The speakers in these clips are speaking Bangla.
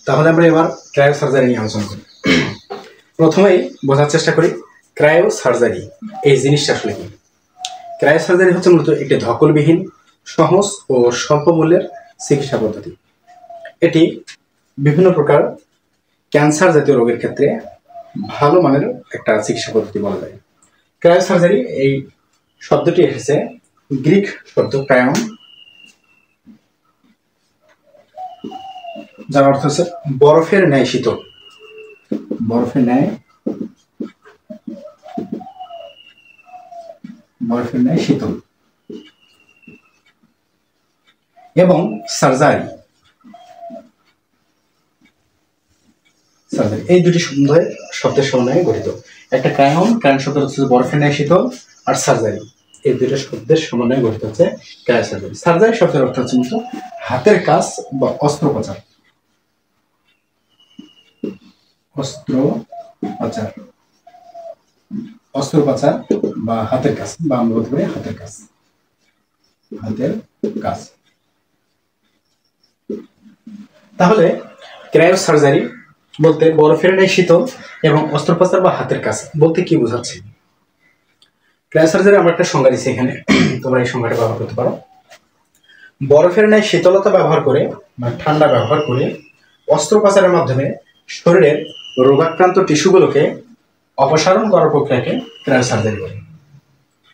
তাহলে আমরা এবার ক্রায়ো সার্জারি নিয়ে আলোচনা করি। প্রথমেই বোঝার চেষ্টা করি ক্রায়ো সার্জারি এই জিনিসটা আসলে কি। ক্রায়ো সার্জারি হচ্ছে মূলত একটি ধকলবিহীন, সহজ ও স্বল্প মূল্যের চিকিৎসা পদ্ধতি। এটি বিভিন্ন প্রকার ক্যান্সার জাতীয় রোগের ক্ষেত্রে ভালো মানের একটা চিকিৎসা পদ্ধতি বলা যায়। ক্রায়ো সার্জারি এই শব্দটি এসেছে গ্রিক শব্দ ক্রায়ন, যার অর্থ হচ্ছে বরফের ন্যায় শীতল। বরফের ন্যায় শীতল এবং সার্জারি এই দুটি শব্দের সমন্বয়ে গঠিত। একটা ক্রায়ন শব্দ হচ্ছে বরফের ন্যায় শীতল, আর সার্জারি এই দুটো শব্দের সমন্বয়ে গঠিত হচ্ছে ক্রায়ো সার্জারি। সার্জারি শব্দের অর্থ হচ্ছে মূলত হাতের কাজ বা অস্ত্রোপচার বা হাতের কাজ, বা আমরা বলতে পারি হাতের কাজ। তাহলে ক্রায়ো সার্জারি বলতে বরফের ন্যায় শীতল এবং অস্ত্রোপচার বা হাতের কাজ বলতে কি বোঝাচ্ছে? ক্রায়ো সার্জারি আমরা একটা সংজ্ঞা দিচ্ছি এখানে, তোমরা এই সংজ্ঞাটা ব্যবহার করতে পারো। বরফের ন্যায় শীতলতা ব্যবহার করে বা ঠান্ডা ব্যবহার করে অস্ত্রোপচারের মাধ্যমে শরীরের রোগাক্রান্ত টিস্যুগুলোকে অপসারণ করার প্রক্রিয়াকে ক্রায়ো সার্জারি বলে।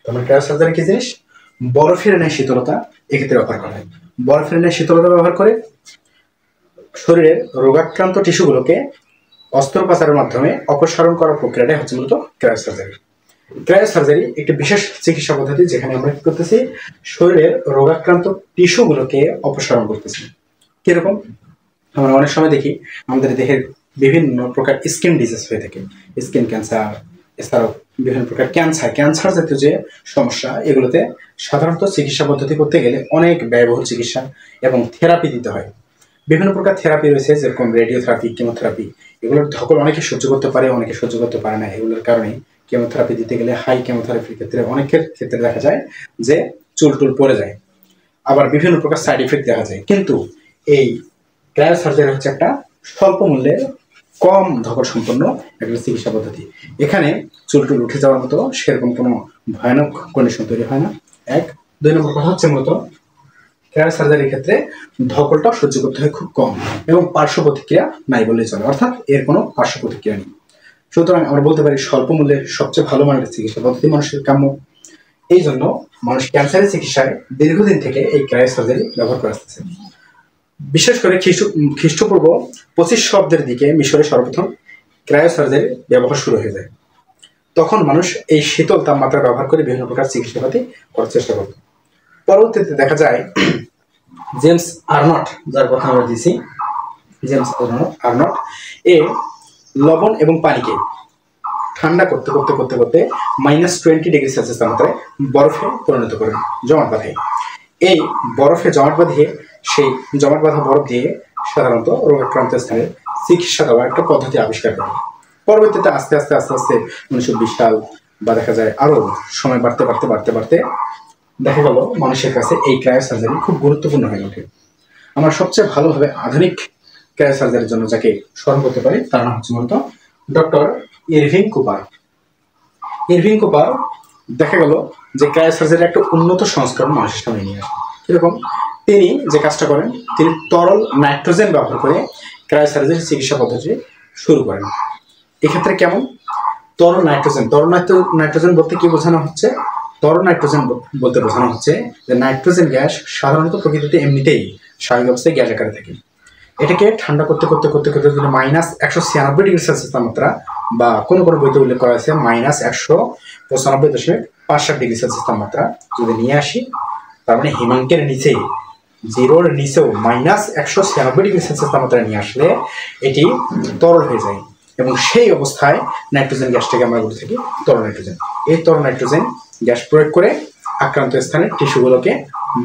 তাহলে ক্রায়ো সার্জারি কি জিনিস? বরফের ন্যায় শীতলতা এক্ষেত্রে ব্যবহার করা হয়। বরফের ন্যায় শীতলতা ব্যবহার করে শরীরের রোগাক্রান্ত টিস্যুগুলোকে অস্ত্রোপচারের মাধ্যমে অপসারণ করার প্রক্রিয়াটাই হচ্ছে মূলত ক্রায়ো সার্জারি। ক্রায়ো সার্জারি একটি বিশেষ চিকিৎসা পদ্ধতি যেখানে আমরা কি করতেছি, শরীরের রোগাক্রান্ত টিস্যুগুলোকে অপসারণ করতেছি। কিরকম? আমরা অনেক সময় দেখি আমাদের দেহের বিভিন্ন প্রকার স্কিন ডিজিজ হয়ে থাকে, স্কিন ক্যান্সার, এছাড়াও বিভিন্ন প্রকার ক্যান্সার জাতীয় যে সমস্যা, এগুলোতে সাধারণত চিকিৎসা পদ্ধতি করতে গেলে অনেক ব্যয়বহুল চিকিৎসা এবং থেরাপি দিতে হয়। বিভিন্ন প্রকার থেরাপি রয়েছে, যেরকম রেডিওথেরাপি, কেমোথেরাপি। এগুলোর ধকল অনেকে সহ্য করতে পারে, অনেকে সহ্য করতে পারে না। এগুলোর কারণে কেমোথেরাপি দিতে গেলে, হাই কেমোথেরাপির ক্ষেত্রে অনেকের ক্ষেত্রে দেখা যায় যে চুল পড়ে যায়, আবার বিভিন্ন প্রকার সাইড ইফেক্ট দেখা যায়। কিন্তু এই ক্রায়ো সার্জারি হচ্ছে একটা স্বল্প মূল্যের, কম ধকল সম্পন্ন একটা চিকিৎসা পদ্ধতি। এখানে চুল উঠে যাওয়ার মতো সেরকম কোনো ভয়ানক কন্ডিশন তৈরি হয় না। দুই নম্বর কথা হচ্ছে মূলত ক্রায়ো সার্জারির ক্ষেত্রে ধকলটা সহ্য করতে হয় খুব কম এবং পার্শ্ব প্রতিক্রিয়া নাই বললেই চলে, অর্থাৎ এর কোনো পার্শ্ব প্রতিক্রিয়া নেই। সুতরাং আমরা বলতে পারি স্বল্প মূল্যে সবচেয়ে ভালো মানের চিকিৎসা পদ্ধতি মানুষের কাম্য। এই জন্য মানুষ ক্যান্সারের চিকিৎসায় দীর্ঘদিন থেকে এই ক্রায়ো সার্জারি ব্যবহার করে আসতেছে। বিশেষ করে খ্রিস্টপূর্ব 25 শতাব্দীর দিকে মিশরে সর্বপ্রথম ক্রায়ো সার্জারি ব্যবহার শুরু হয়ে যায়। তখন মানুষ এই শীতল তাপমাত্রা ব্যবহার করে বিভিন্ন প্রকার চিকিৎসাপাতি করার চেষ্টা করত। পরবর্তীতে দেখা যায় জেমস আর্নট, যার কথা আমরা দিয়েছি, জেমস আর্নট এ লবণ এবং পানিকে ঠান্ডা করতে করতে করতে করতে -20°C তাপমাত্রায় বরফে পরিণত করেন, জমাট বাঁধে। এই বরফে জমাট বাঁধিয়ে সেই জমাট বাঁধা বরফ দিয়ে সাধারণত রোগাক্রান্ত স্থানে চিকিৎসা দেওয়ার একটা পদ্ধতি আবিষ্কার করেন। পরবর্তীতে আস্তে আস্তে 1920 সাল বা দেখা যায় আরো সময় বাড়তে দেখা গেল মানুষের কাছে এই ক্রায়ো সার্জারি খুব গুরুত্বপূর্ণ হয়ে ওঠে। আমরা সবচেয়ে ভালোভাবে আধুনিক ক্রায়ো সার্জারির জন্য যাকে স্মরণ করতে পারি তার নাম হচ্ছে মূলত ডক্টর ইরভিং কুপার। দেখা গেল যে ক্রায়ো সার্জারির একটা উন্নত সংস্করণ মানুষের সামনে নিয়ে আসে। কিরকম? তিনি যে কাজটা করেন, তিনি তরল নাইট্রোজেন ব্যবহার করে ক্রায়ো সার্জারির চিকিৎসা পদ্ধতি শুরু করেন। এক্ষেত্রে কেমন? তরল নাইট্রোজেন বলতে কি বোঝানো হচ্ছে? তরল নাইট্রোজেন বলতে বোঝানো হচ্ছে যে নাইট্রোজেন গ্যাস সাধারণত প্রকৃতিতে এমনিতেই স্বাভাবিক অবস্থায় গ্যাস আকারে থাকে। এটাকে ঠান্ডা করতে যদি -196°C তাপমাত্রা, বা কোনো বইতে উল্লেখ করা হয়েছে -195.57°C তাপমাত্রা যদি নিয়ে আসি, তার মানে হিমাঙ্কের নিচে, জিরোর নিচেও -196°C তাপমাত্রা নিয়ে আসলে এটি তরল হয়ে যায়, এবং সেই অবস্থায় নাইট্রোজেন গ্যাসটাকে আমরা বলে থাকি তরল নাইট্রোজেন। এই তরল নাইট্রোজেন গ্যাস প্রয়োগ করে আক্রান্ত স্থানের টিস্যুগুলোকে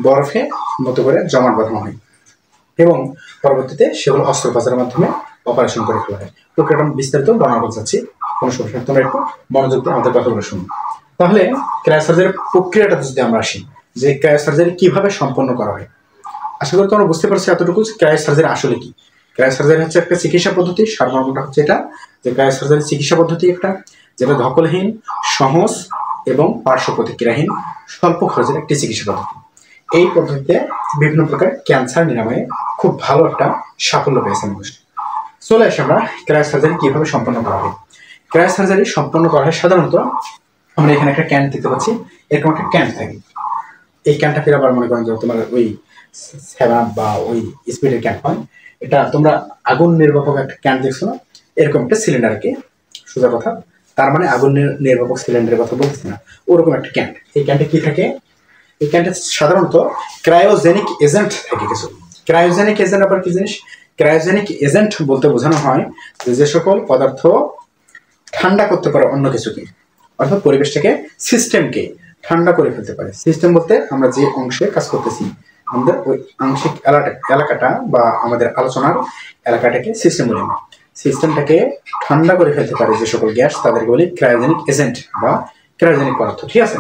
বরফে মতো করে জমাট বাঁধানো হয় এবং পরবর্তীতে সেগুলো অস্ত্রোপচারের মাধ্যমে অপারেশন করে ফেলা হয়। প্রক্রিয়াটা বিস্তারিত বর্ণনা করতে চাচ্ছি, কোনো সমস্যা তোমরা একটু মনোযোগ দিয়ে আমাদের কথাগুলো শুনো। তাহলে ক্রায়ো সার্জারির প্রক্রিয়াটা যদি আমরা আসি, যে ক্রায়ো সার্জারি কিভাবে সম্পন্ন করা হয়, আশা করি তোমরা বুঝতে পারছো এতটুকু ক্রায়ো সার্জারি আসলে কি। ক্রায়োসার্জারি হচ্ছে একটা চিকিৎসা পদ্ধতি, সারমর্মটা হচ্ছে এটা যে ক্রায়োসার্জারি চিকিৎসা পদ্ধতি একটা যেটা ধকলহীন, সহজ এবং পার্শ্ব প্রতিক্রিয়াহীন স্বল্প খরচের একটি চিকিৎসা পদ্ধতি। এই পদ্ধতিতে বিভিন্ন প্রকার ক্যান্সার নিরাময়ে খুব ভালো একটা সাফল্য পেয়েছে মানুষ। চলে আসে আমরা ক্রায়োসার্জারি কিভাবে সম্পন্ন করা হয়। ক্রায়োসার্জারি সম্পন্ন করা হয় সাধারণত আমরা এখানে একটা ক্যান দেখতে পাচ্ছি, এরকম একটা ক্যান থাকে। এই ক্যানটা ফিরে আবার মনে করেন যে তোমার ওই সেভেন বা ওই স্পিডের ক্যান হয়, এটা তোমরা আগুন নির্বাপক একটা ক্যান দেখছো না, এরকম একটা সিলিন্ডারকে সোজা কথা, তার মানে আগুন নির্বাপক সিলিন্ডারের কথা বলতেছি না, ওরকম একটা ক্যান। এই ক্যানটা কি থাকে? এই ক্যানটা সাধারণত ক্রায়োজেনিক এজেন্ট থাকে কিছু। ক্রায়োজেনিক এজেন্ট আবার কি জিনিস? ক্রায়োজেনিক এজেন্ট বলতে বোঝানো হয় যে সকল পদার্থ ঠান্ডা করতে পারে অন্য কিছুকে, অর্থাৎ পরিবেশটাকে, সিস্টেমকে ঠান্ডা করে ফেলতে পারে। সিস্টেম বলতে আমরা যে অংশে কাজ করতেছি, আমাদের ওই আংশিক এলাকাটা বা আমাদের আলোচনার এলাকাটাকে সিস্টেম বলি আমরা। সিস্টেমটাকে ঠান্ডা করে ফেলতে পারে যে সকল গ্যাস, তাদেরকে বলি ক্রায়োজেনিক এজেন্ট বা ক্রায়োজেনিক পদার্থ। ঠিক আছে,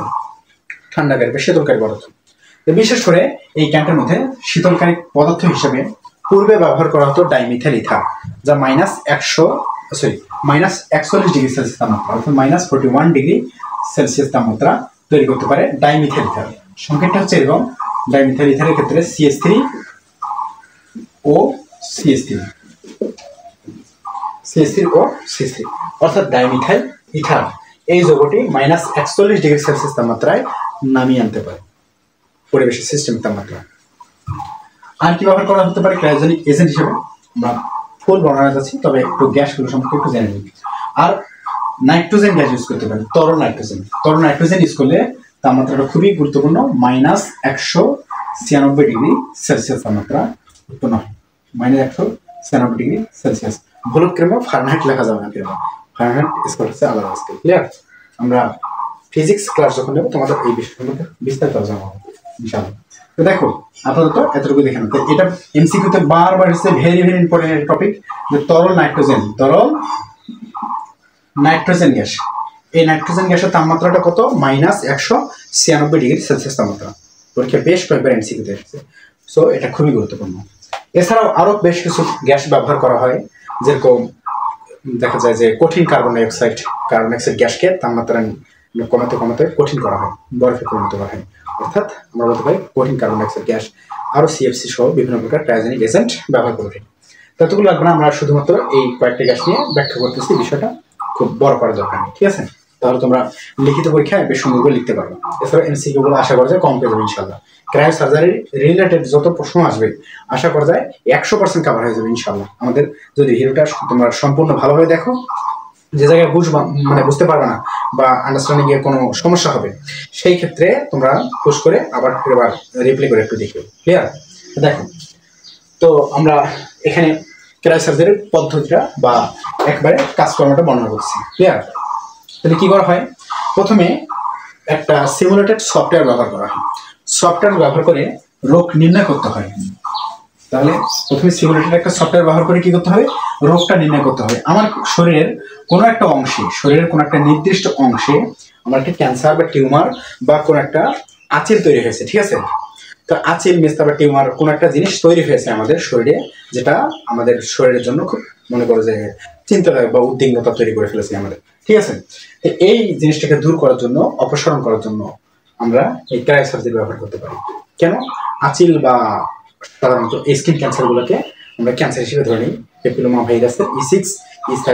ঠান্ডাকারী বা শীতলকারী পদার্থ। বিশেষ করে এই ক্যানটার মধ্যে শীতলকারী পদার্থ হিসেবে পূর্বে ব্যবহার করা হতো ডাইমিথাইল ইথার, যা -41 ডিগ্রি সেলসিয়াস তাপমাত্রা, অর্থাৎ -41 ডিগ্রি সেলসিয়াস তাপমাত্রা তৈরি করতে পারে ডাইমিথাইল ইথার। সংকেতটা হচ্ছে এরকম, ডাইমিথাইল ইথারের ক্ষেত্রে CH3 ও CH3 অর্থাৎ ডাইমিথাইল ইথার এই যৌগটি -41 ডিগ্রি সেলসিয়াস তাপমাত্রায় নামিয়ে আনতে পারে পরিবেশের সিস্টেম তাপমাত্রা। আর কি ব্যবহার করা হতে পারে ক্রায়োজেনিক এজেন্ট হিসেবে? আমরা ফুল বর্ণনা যাচ্ছি, তবে একটু গ্যাসগুলো সম্পর্কে একটু জেনে নিই। আর নাইট্রোজেন গ্যাস ইউজ করতে পারে, তরল নাইট্রোজেন ইউজ করলে তাপমাত্রাটা খুবই গুরুত্বপূর্ণ, -196 ডিগ্রি সেলসিয়াস তাপমাত্রা উৎপন্ন হয়। -196 ডিগ্রি সেলসিয়াস। ভুলক্রমে ফারেনহাইট লেখা যাবে না, ফারেনহাইট স্কেল হচ্ছে আলাদা স্কেল। ক্লিয়ার? আমরা ফিজিক্স ক্লাস যখন নেব তোমাদের এই বিষয় সম্পর্কে বিস্তারিত আলোচনা করব ইনশাআল্লাহ। তো দেখো আপাতত এতটুকু দেখে নাও। এটা এমসিকিউতে বারবার এসেছে, ভেরি ইম্পর্টেন্ট টপিক, যে তরল নাইট্রোজেন গ্যাস। এই নাইট্রোজেন গ্যাসের তাপমাত্রাটা কত? -196 ডিগ্রি সেলসিয়াস তাপমাত্রা। পরীক্ষা বেশ কয়েকবার এমসিকিউতে এসেছে, সো এটা খুবই গুরুত্বপূর্ণ। এছাড়াও আরো বেশ কিছু গ্যাস ব্যবহার করা হয়, যেরকম দেখা যায় যে কঠিন কার্বন ডাই অক্সাইড গ্যাসকে তাপমাত্রা কমাতে কঠিন করা হয়, বরফে পরিণত করা হয়, অর্থাৎ আমরা বলতে পারি কঠিন কার্বন ডাই অক্সাইড গ্যাস। আরো CFC সহ বিভিন্ন প্রকার ক্রায়োজেনিক এজেন্ট ব্যবহার করে থাকি। ততগুলো লাগবে না, আমরা শুধুমাত্র এই কয়েকটা গ্যাস নিয়ে ব্যাখ্যা করতেছি, বিষয়টা খুব বড় করার দরকার নেই। ঠিক আছে, তাহলে তোমরা লিখিত পরীক্ষায় বেশ সুন্দর করে লিখতে পারবে। এছাড়া MCQ গুলো আশা করা যায় কম পেয়ে যাবে ইনশাল্লাহ। ক্রায়োসার্জারি রিলেটেড যত প্রশ্ন আসবে আশা করা যায় 100% কভার হয়ে যাবে ইনশাল্লাহ। আমাদের যদি ভিডিওটা তোমরা সম্পূর্ণ ভালোভাবে দেখো, যে জায়গায় বুঝতে পারবে না বা আন্ডারস্ট্যান্ডিং এর কোনো সমস্যা হবে, সেই ক্ষেত্রে তোমরা পোস্ট করে আবার রিপ্লাই করে একটু দেখো। ক্লিয়ার? দেখো, তো আমরা এখানে ক্রায়োসার্জারির পদ্ধতিটা বা একবারে কাজকর্মটা বর্ণনা করছি। ক্লিয়ার? তাহলে কি করা হয়? প্রথমে একটা সিমুলেটেড সফটওয়্যার ব্যবহার করা হয়। সফটওয়্যার ব্যবহার করে রোগ নির্ণয় করতে হয়। তাহলে প্রথমে সিমুলেটেড একটা সফটওয়্যার ব্যবহার করে কি করতে হবে? রোগটা নির্ণয় করতে হবে। আমার শরীরের কোনো একটা নির্দিষ্ট অংশে আমার একটা ক্যান্সার বা টিউমার বা কোনো একটা আঁচিল তৈরি হয়েছে। ঠিক আছে, তো আঁচিল, মেস্তা বা টিউমার কোনো একটা জিনিস তৈরি হয়েছে আমাদের শরীরে, যেটা আমাদের শরীরের জন্য খুব মনে করো যে চিন্তাদায়ক বা উদ্বিগ্নতা তৈরি করে ফেলেছে আমাদের। ঠিক আছে, তো এই জিনিসটাকে দূর করার জন্য, অপসারণ করার জন্য আমরা এই ক্রায়োসার্জারি ব্যবহার করতে পারি। কেন? আঁচিল বা সাধারণত স্কিন ক্যান্সারগুলোকে আমরা ক্যান্সার হিসেবে ধরে নিই। পেপিলোমা ভাইরাসের E6, E7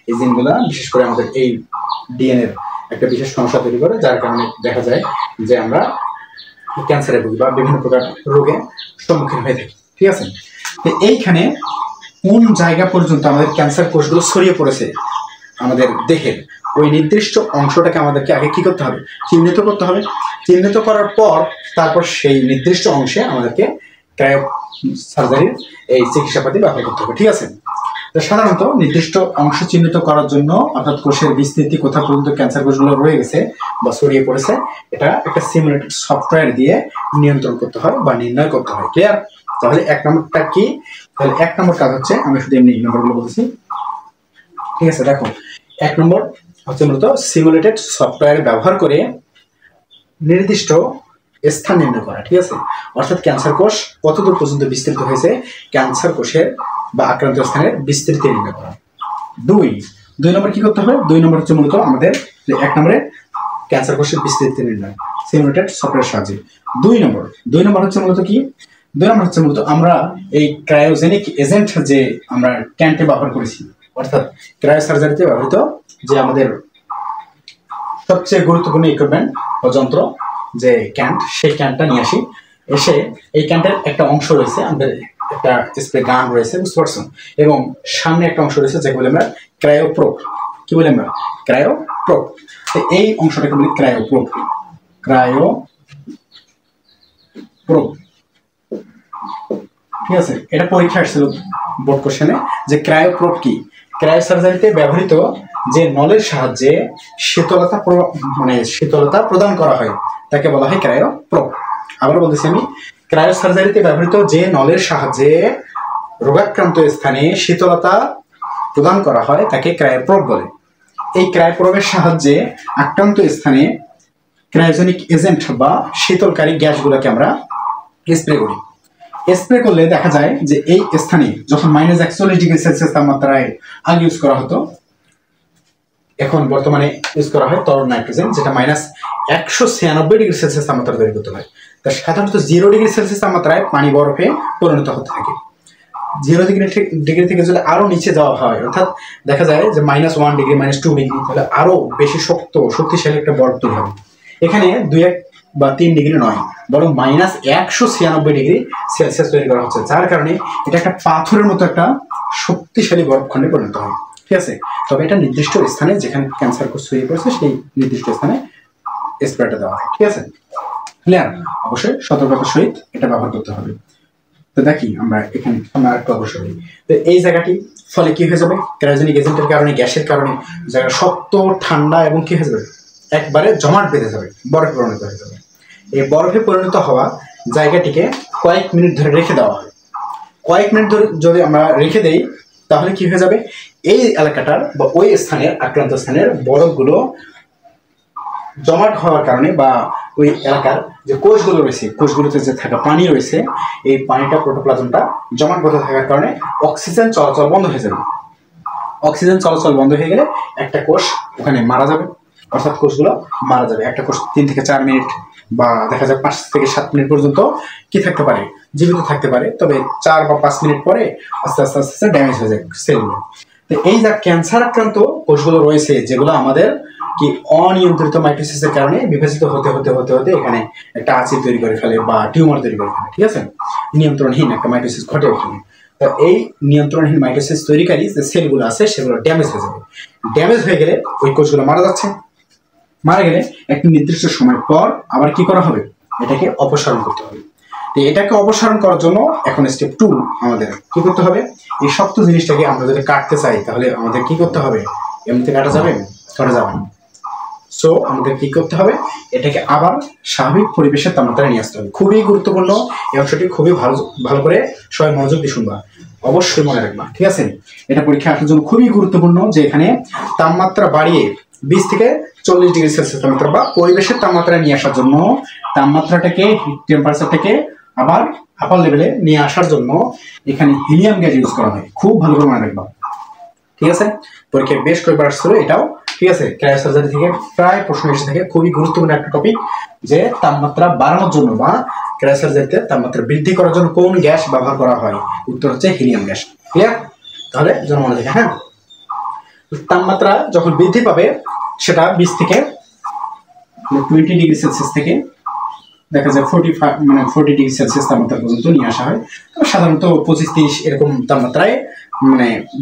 এই জিনগুলো বিশেষ করে আমাদের এই ডিএনএর একটা বিশেষ সমস্যা তৈরি করে, যার কারণে দেখা যায় যে আমরা ক্যান্সারে ভুগি বা বিভিন্ন প্রকার রোগে সম্মুখীন হয়ে থাকি। ঠিক আছে, তো এইখানে কোন জায়গা পর্যন্ত আমাদের ক্যান্সার কোষগুলো ছড়িয়ে পড়েছে আমাদের দেহের, ওই নির্দিষ্ট অংশটাকে আমাদেরকে আগে কি করতে হবে? চিহ্নিত করতে হবে। চিহ্নিত করার পর তারপর সেই নির্দিষ্ট অংশে আমাদেরকে ক্রায়োসার্জারির এই চিকিৎসাপাতি ব্যবহার করতে হবে। ঠিক আছে, তো সাধারণত নির্দিষ্ট অংশ চিহ্নিত করার জন্য, অর্থাৎ কোষের বিস্তৃতি কোথা পর্যন্ত ক্যান্সার কোষগুলো রয়ে গেছে বা ছড়িয়ে পড়েছে, এটা একটা সিমুলেটেড সফটওয়্যার দিয়ে নিয়ন্ত্রণ করতে হয় বা নির্ণয় করতে হয়। ক্লিয়ার? তাহলে এক নম্বরটা কি? তাহলে এক নম্বর কাজ হচ্ছে, আমি শুধু এমনি নম্বরগুলো বলছি। ঠিক আছে, দেখো, এক নম্বর হচ্ছে মূলত সিমুলেটেড সফটওয়্যার ব্যবহার করে নির্দিষ্ট স্থান নির্ণয় করা। ঠিক আছে, অর্থাৎ ক্যান্সার কোষ কতদূর পর্যন্ত বিস্তৃত হয়েছে, ক্যান্সার কোষের বা আক্রান্ত স্থানের বিস্তৃতি নির্ণয় করা। দুই নম্বর কি করতে হবে? 2 নম্বর হচ্ছে মূলত আমাদের যে 1 নম্বরে ক্যান্সার কোষের বিস্তৃতি নির্ণয় সিমুলেটেড সফটওয়্যার সাহায্যে। 2 নম্বর হচ্ছে মূলত কি? 2 নম্বর হচ্ছে মূলত আমরা এই ক্রায়োজেনিক এজেন্ট যে আমরা ক্যান্টে ব্যবহার করেছি, অর্থাৎ ক্রায়োসার্জারিতে ব্যবহৃত যে আমাদের সবচেয়ে গুরুত্বপূর্ণ ইকুইপমেন্ট ও যন্ত্র যে ক্যান্ট, সেই ক্যান্টটা নিয়ে আসি। এসে এই ক্যান্টের একটা অংশ রয়েছে, আমাদের একটা স্প্রে গান রয়েছে, বুঝতে পারছো, এবং সামনে একটা অংশ রয়েছে যাকে বলি আমরা ক্রায়োপ্রোব। কি বলি আমরা? ক্রায়োপ্রোব। এই অংশটাকে বলি ক্রায়োপ্রোব। ক্রায়োপ্রোব, ঠিক আছে? এটা পরীক্ষা আসছিল বোর্ড কোশ্চেনে যে ক্রায়োপ্রোব কি। ক্রায়োসার্জারিতে ব্যবহৃত যে নলের সাহায্যে শীতলতা প্রদান করা হয় তাকে বলা হয় ক্রায়োপ্রোব। আবার বলতেছি আমি, ক্রায়োসার্জারিতে ব্যবহৃত যে নলের সাহায্যে রোগাক্রান্ত স্থানে শীতলতা প্রদান করা হয় তাকে ক্রায়োপ্রোব বলে। এই ক্রায়োপ্রোবের সাহায্যে আক্রান্ত স্থানে ক্রায়োজেনিক এজেন্ট বা শীতলকারী গ্যাসগুলোকে আমরা স্প্রে করি। স্প্রে করলে দেখা যায় যে এই স্থানে যখন -41°C তাপমাত্রায় আগে ইউজ করা হতো, এখন বর্তমানে ইউজ করা হয় তরল নাইট্রোজেন, যেটা -196°C তাপমাত্রা তৈরি করতে হয়। তা সাধারণত 0°C তাপমাত্রায় পানি বরফে পরিণত হতে থাকে। 0° থেকে যদি আরো নিচে যাওয়া হয়, অর্থাৎ দেখা যায় যে -1°, -2°, তাহলে আরো বেশি শক্তিশালী একটা বরফ তৈরি হবে। এখানে 2-1 বা 3° নয়, বরং -196°C তৈরি করা হচ্ছে, যার কারণে এটা একটা পাথরের মতো একটা শক্তিশালী বরফখণ্ডে পরিণত হয়। ঠিক আছে? তবে এটা নির্দিষ্ট স্থানে, যেখানে ক্যান্সার কোষ ছড়িয়ে পড়েছে সেই নির্দিষ্ট স্থানে স্প্রেটা দেওয়া হয়। ঠিক আছে? ক্লিয়ার? অবশ্যই সতর্কতার সহিত এটা ব্যবহার করতে হবে। তো দেখি আমরা এখানে একটু অবশ্যই, তো এই জায়গাটি ফলে কি হয়ে যাবে? ক্রায়োজেনিক এজেন্টের কারণে, গ্যাসের কারণে জায়গা শক্ত, ঠান্ডা এবং কি হয়ে যাবে? একবারে জমাট বেঁধে যাবে, বরফে পরিণত হয়ে যাবে। এই বরফে পরিণত হওয়া জায়গাটিকে কয়েক মিনিট ধরে রেখে দেওয়া হয়। কয়েক মিনিট ধরে যদি আমরা রেখে দেই তাহলে কি হয়ে যাবে? এই এলাকাটার বা ওই স্থানের, আক্রান্ত স্থানের বরফগুলো জমাট হওয়ার কারণে বা ওই এলাকার যে কোষগুলো রয়েছে, কোষগুলোতে যে থাকা পানি রয়েছে, এই পানিটা, প্রোটোপ্লাজমটা জমাট বেঁধে থাকার কারণে অক্সিজেন চলাচল বন্ধ হয়ে যাবে। অক্সিজেন চলাচল বন্ধ হয়ে গেলে একটা কোষ ওখানে মারা যাবে, অর্থাৎ কোষগুলো মারা যাবে। একটা কোষ 3 থেকে 4 মিনিট বা দেখা যায় 5 থেকে 7 মিনিট পর্যন্ত কি থাকতে পারে? জীবিত থাকতে পারে। তবে 4 বা 5 মিনিট পরে আস্তে আস্তে আস্তে আস্তে ড্যামেজ হয়ে যায় সেলগুলো। তো এই যা ক্যান্সার আক্রান্ত কোষগুলো রয়েছে, যেগুলো আমাদের কি অনিয়ন্ত্রিত মাইটোসিসের কারণে বিভাজিত হতে হতে হতে হতে এখানে একটা আঁচিল তৈরি করে ফেলে বা টিউমার তৈরি করে ফেলে। ঠিক আছে? নিয়ন্ত্রণহীন একটা মাইটোসিস ঘটে ওখানে। তো এই নিয়ন্ত্রণহীন মাইটোসিস তৈরিকারী যে সেলগুলো আছে সেগুলো ড্যামেজ হয়ে যাবে। ড্যামেজ হয়ে গেলে ওই কোষগুলো মারা যাচ্ছে। মারা গেলে একটি নির্দিষ্ট সময় পর আবার কি করা হবে? এটাকে অপসারণ করতে হবে। তো এটাকে অপসারণ করার জন্য এখন স্টেপ 2 আমাদের কি করতে হবে? এই শক্ত জিনিসটাকে আমরা যদি কাটতে চাই তাহলে আমাদের কি করতে হবে? এমনিতে কাটা যাবে? কাটা যাবে না। সো আমাদের কি করতে হবে? এটাকে আবার স্বাভাবিক পরিবেশের তাপমাত্রায় নিয়ে আসতে হবে। খুবই গুরুত্বপূর্ণ এই অংশটি, খুবই ভালো করে সবাই মনোযোগ দিয়ে শুনবা, অবশ্যই মনে রাখবা। ঠিক আছে? এটা পরীক্ষা আসার জন্য খুবই গুরুত্বপূর্ণ যে এখানে তাপমাত্রা বাড়িয়ে 20 থেকে 40°C তাপমাত্রা বা পরিবেশের তাপমাত্রায় নিয়ে আসার জন্য, তাপমাত্রাটাকে, হিট টেম্পারেচারটাকে আবার আপার লেভেলে নিয়ে আসার জন্য এখানে হিলিয়াম গ্যাস ইউজ করা হয়। খুব ভালো করে মনে রাখবা। ঠিক আছে? পরীক্ষায় বেশ কয়েকবার আসছিল এটাও। ঠিক আছে? ক্রায়োসার্জারি থেকে প্রায় প্রশ্ন এসে থাকে। খুবই গুরুত্বপূর্ণ একটা টপিক যে তাপমাত্রা বাড়ানোর জন্য বা ক্রায়োসার্জারিতে তাপমাত্রা বৃদ্ধি করার জন্য কোন গ্যাস ব্যবহার করা হয়? উত্তর হচ্ছে হিলিয়াম গ্যাস। ক্লিয়ার? তাহলে যেন মনে থাকে। হ্যাঁ, তাপমাত্রা যখন বৃদ্ধি পাবে সেটা 20 থেকে 20°C থেকে দেখা যায় 40°C তাপমাত্রা পর্যন্ত নিয়ে আসা হয়। সাধারণত 25-30 এরকম তাপমাত্রায়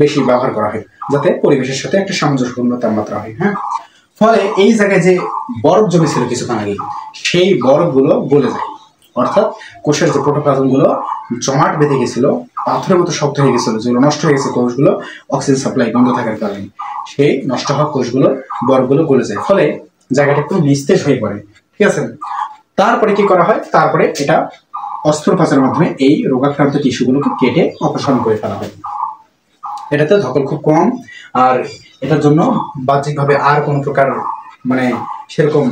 বেশি ব্যবহার করা হয়, যাতে পরিবেশের সাথে একটা সামঞ্জস্যপূর্ণ তাপমাত্রা হয়। হ্যাঁ, ফলে এই জায়গায় যে বরফ জমেছিল কিছুক্ষণ আগে, সেই বরফগুলো গলে যায়, অর্থাৎ কোষের যে প্রোটোপ্লাজমগুলো জমাট বেঁধে গেছিল, পাথরের মতো শক্ত হয়ে গেছিল, যেগুলো নষ্ট হয়ে গেছে কোষগুলো অক্সিজেন সাপ্লাই বন্ধ থাকার কারণে, সেই নষ্ট হওয়া কোষগুলো, বরফগুলো গলে যায়, ফলে জায়গাটা একটু নিস্তেজ হয়ে পড়ে। ঠিক আছে? তারপরে কি করা হয়? তারপরে এটা অস্ত্রোপচারের মাধ্যমে এই রোগাক্রান্ত টিস্যুগুলোকে কেটে অপসারণ করে ফেলা হয়। এটাতে ধকল খুব কম, আর এটার জন্য বাহ্যিকভাবে আর কোনো প্রকার সেরকম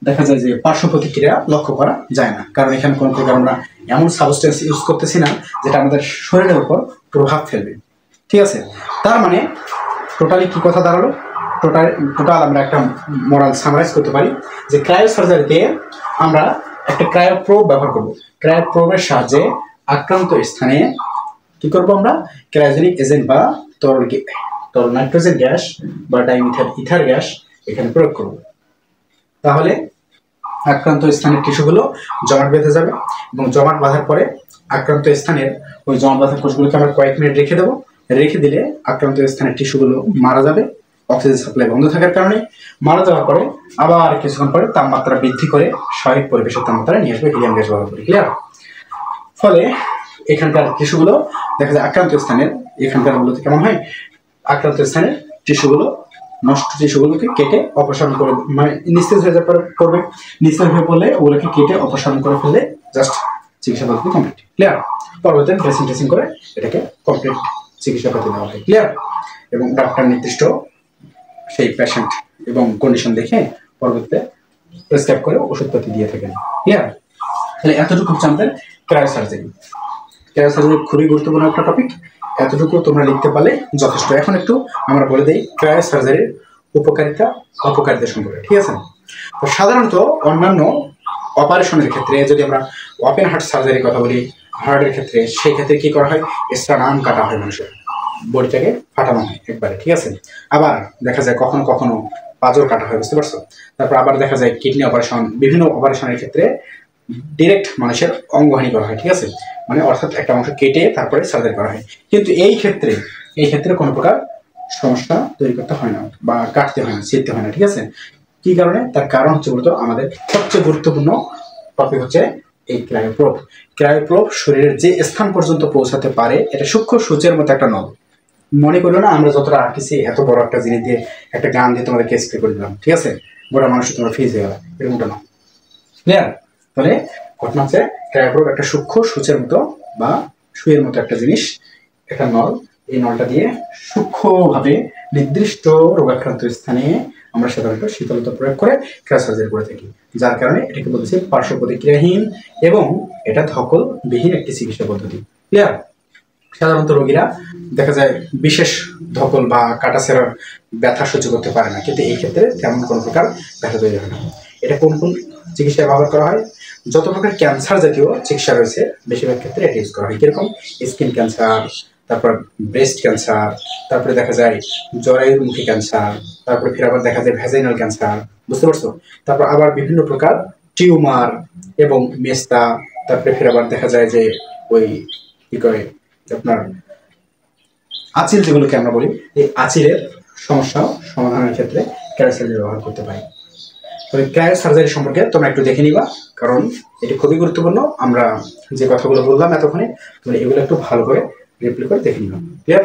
দেখা যায় যে পার্শ্ব প্রতিক্রিয়া লক্ষ্য করা যায় না, কারণ এখানে কোনো প্রকার আমরা এমন সাবস্টেন্স ইউজ করতেছি না যেটা আমাদের শরীরের উপর প্রভাব ফেলবে। ঠিক আছে, তার মানে টোটালি কি কথা দাঁড়ালো, টোটাল আমরা একটা মোরাল সামারাইজ করতে পারি যে ক্রায়োসার্জারিতে আমরা একটা ক্রায়োপ্রোব ব্যবহার করব। ক্রায়োপ্রোবের সাহায্যে আক্রান্ত স্থানে কি করব, আমরা ক্রায়োজেনিক এজেন্ট বা তরল নাইট্রোজেন গ্যাস বা ডাইমিথাইল ইথার গ্যাস এখানে প্রয়োগ করব। তাহলে আক্রান্ত স্থানের টিস্যুগুলো জমাট বেঁধে যাবে এবং জমাট বাঁধার পরে আক্রান্ত স্থানের ওই জমাট বাঁধা কোষগুলোকে আমরা কয়েক মিনিট রেখে দেবো। রেখে দিলে আক্রান্ত স্থানের টিস্যুগুলো মারা যাবে অক্সিজেন সাপ্লাই বন্ধ থাকার কারণে। মারা যাওয়ার পরে আবার কিছুক্ষণ পরে তাপমাত্রা বৃদ্ধি করে স্বাভাবিক পরিবেশের তাপমাত্রা নিয়ে আসবে হিলিয়াম গ্যাস ব্যবহার করে। ক্লিয়ার? ফলে এখানকার টিস্যুগুলো দেখা যায় আক্রান্ত স্থানের এখানকার মূলত কেমন হয়, আক্রান্ত স্থানের টিস্যুগুলো নষ্ট টিস্যুগুলোকে কেটে অপসারণ করে, মানে নিস্তেজ হয়ে যাওয়ার পড়বে, নিস্তেজ হয়ে পড়লে ওগুলোকে কেটে অপসারণ করে ফেললে জাস্ট চিকিৎসা পদ্ধতি কমপ্লিট। ক্লিয়ার? পরবর্তীতে ড্রেসিং করে এটাকে কমপ্লিট চিকিৎসা পদ্ধতি দেওয়া হয়। ক্লিয়ার? এবং ডাক্তার নির্দিষ্ট সেই পেশেন্ট এবং কন্ডিশন দেখে পরবর্তীতে প্রেসক্রাইব করে ওষুধপাতি দিয়ে থাকেন। ক্লিয়ার? তাহলে এতটুকু হচ্ছে আমাদের ক্রায়োসার্জারি। ক্রায়োসার্জারি খুবই গুরুত্বপূর্ণ একটা টপিক, এতটুকু তোমরা লিখতে পারলে যথেষ্ট। এখন একটু আমরা বলে দিই ক্রায়োসার্জারির উপকারিতা অপকারিতা সম্পর্কে। ঠিক আছে? তো সাধারণত অন্যান্য অপারেশনের ক্ষেত্রে যদি আমরা ওপেন হার্ট সার্জারির কথা বলি, হার্টের ক্ষেত্রে, সেই ক্ষেত্রে কি করা হয়, স্টার্নাম কাটা হয়, মানুষের বডিটাকে ফাটানো হয় একবারে। ঠিক আছে? আবার দেখা যায় কখনো কখনো পাঁজর কাটা হয়, বুঝতে পারছো? তারপর আবার দেখা যায় কিডনি অপারেশন, বিভিন্ন অপারেশনের ক্ষেত্রে ডিরেক্ট মানুষের অঙ্গহানি করা হয়। ঠিক আছে? মানে অর্থাৎ একটা অংশ কেটে তারপরে সার্জারি করা হয়। কিন্তু এই ক্ষেত্রে কোনো প্রকার সমস্যা তৈরি করতে হয় না বা কাটতে হয় না, ছিঁড়তে হয় না। ঠিক আছে? কি কারণে? তার কারণ হচ্ছে মূলত আমাদের সবচেয়ে গুরুত্বপূর্ণ টপিক হচ্ছে এই ক্রায়োপ্রোব। ক্রায়োপ্রোব শরীরের যে স্থান পর্যন্ত পৌঁছাতে পারে, এটা সূক্ষ্ম সূচের মতো একটা নল। মনে করলো না আমরা যতটা আঁকিছি এত বড় একটা জিনিস দিয়ে একটা গান দিয়ে তোমাদেরকে স্প্রে করে দিলাম, ঠিক আছে, গোটা মানুষ তোমরা ফিজ হয়ে গেল, এরকমটা না। ক্লিয়ার? তাহলে ঘটনা হচ্ছে ক্রায়োপ্রোব একটা সূক্ষ্ম সূচের মতো বা সুইয়ের মতো একটা জিনিস, একটা নল। এই নলটা দিয়ে সূক্ষ্মভাবে নির্দিষ্ট রোগাক্রান্ত স্থানে আমরা সাধারণত শীতলতা প্রয়োগ করে ক্রায়োসার্জারি করে থাকি, যার কারণে এটাকে বলতেছি পার্শ্ব প্রতিক্রিয়াহীন এবং এটা ধকলবিহীন একটি চিকিৎসা পদ্ধতি। ক্লিয়ার? সাধারণত রোগীরা দেখা যায় বিশেষ ধকল বা কাটাছেঁড়ার ব্যথা সহ্য করতে পারে না, কিন্তু এই ক্ষেত্রে তেমন কোনো প্রকার ব্যথা তৈরি হয় না। এটা কোন কোন চিকিৎসায় ব্যবহার করা হয়? যত প্রকার ক্যান্সার জাতীয় চিকিৎসা রয়েছে বেশিরভাগ ক্ষেত্রে এটা ইউজ করা হয়। কিরকম? স্কিন ক্যান্সার, তারপর ব্রেস্ট ক্যান্সার, তারপরে দেখা যায় জরায়ুমুখী ক্যান্সার, তারপরে ফির আবার দেখা যায় ভ্যাজাইনাল ক্যান্সার, বুঝতে পারছো? তারপর আবার বিভিন্ন প্রকার টিউমার এবং মেস্তা, তারপরে ফির আবার দেখা যায় যে ওই কি করে আপনার আঁচিল, যেগুলোকে আমরা বলি, এই আঁচিলের সমস্যা সমাধানের ক্ষেত্রে ক্রায়োসার্জারি ব্যবহার করতে পারি। তবে ক্রায়োসার্জারি সম্পর্কে তোমরা একটু দেখে নিবা, কারণ এটি খুবই গুরুত্বপূর্ণ। আমরা যে কথাগুলো বললাম এতক্ষণে, তোমরা এগুলো একটু ভালো করে রিপ্লাই করে দেখে নিবা। ক্লিয়ার?